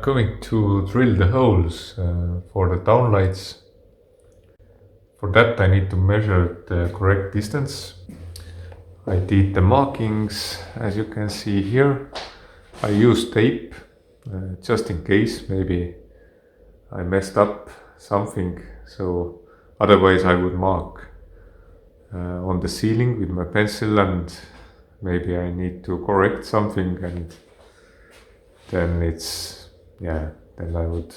going to drill the holes for the downlights. For that I need to measure the correct distance. I did the markings, as you can see here. I used tape just in case maybe I messed up something, so otherwise I would mark on the ceiling with my pencil, and maybe I need to correct something, and then then I would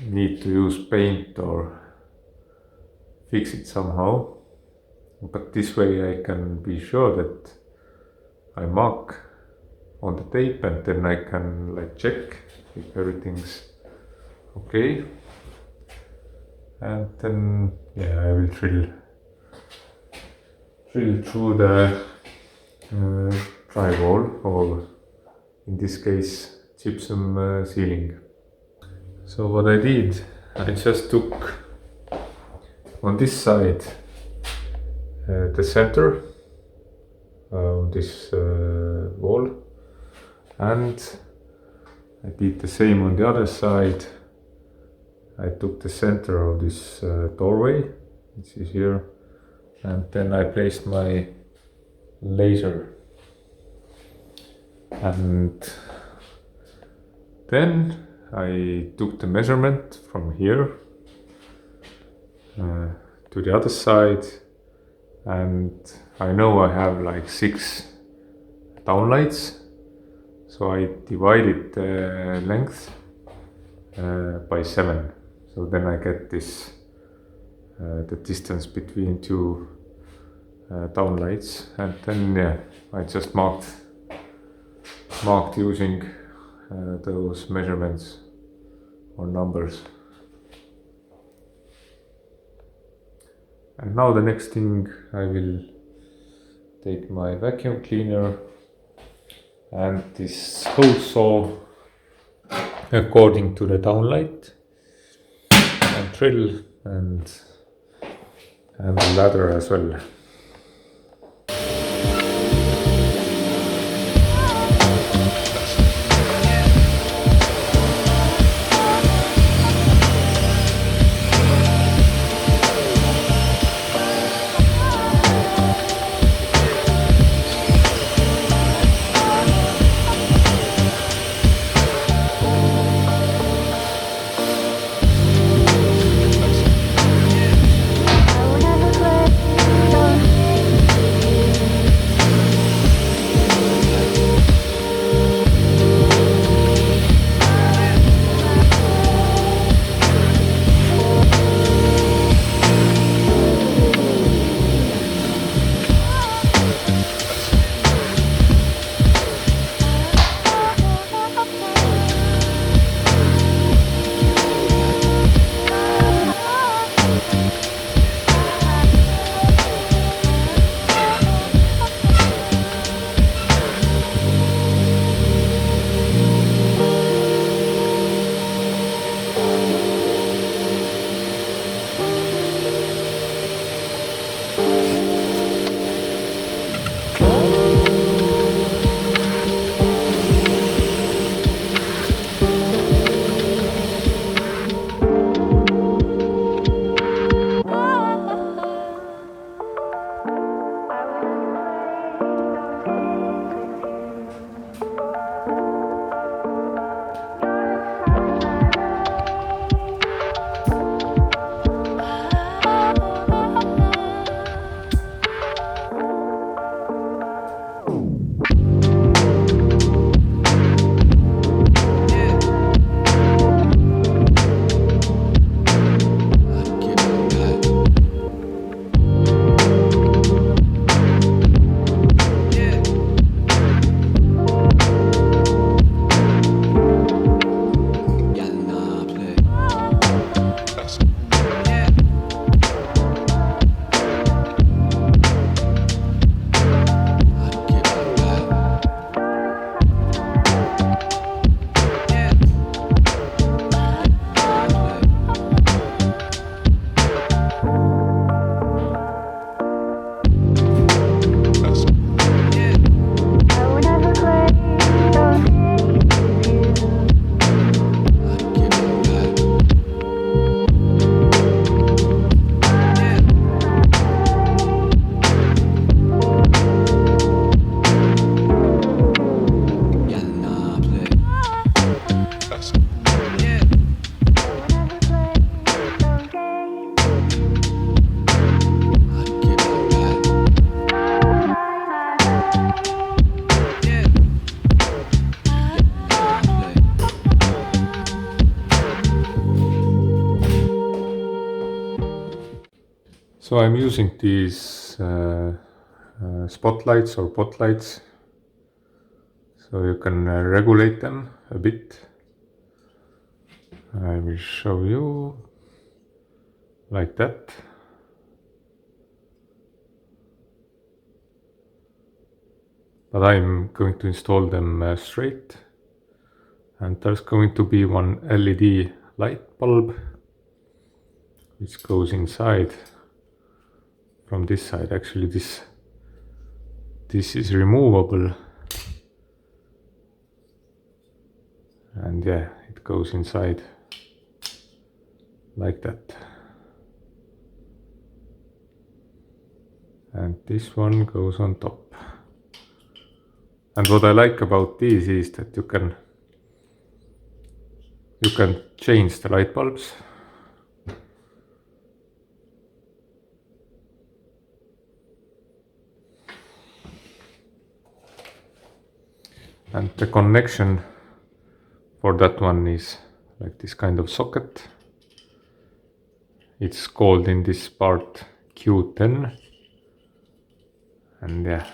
need to use paint or fix it somehow. But this way I can be sure that I mark on the tape, and then I can check if everything's okay. And then I will drill through the drywall, or in this case gypsum ceiling. So what I did, I just took on this side the center of this wall, and I did the same on the other side. I took the center of this doorway, which is here, and then I placed my laser, and then I took the measurement from here to the other side, and I know I have 6 downlights, so I divided the length by 7. So then I get this the distance between 2 downlights, and then I just marked using those measurements or numbers. And now the next thing, I will take my vacuum cleaner and this hole saw according to the downlight, and drill and the ladder as well. I will never let So I'm using these spotlights or pot lights, so you can regulate them a bit. I will show you like that. But I'm going to install them straight, and there's going to be one LED light bulb which goes inside from this side. Actually this is removable, and yeah, it goes inside like that. And this one goes on top. And what I like about these is that you can change the light bulbs. And the connection for that one is like this kind of socket. It's called in this part Q10. And yeah,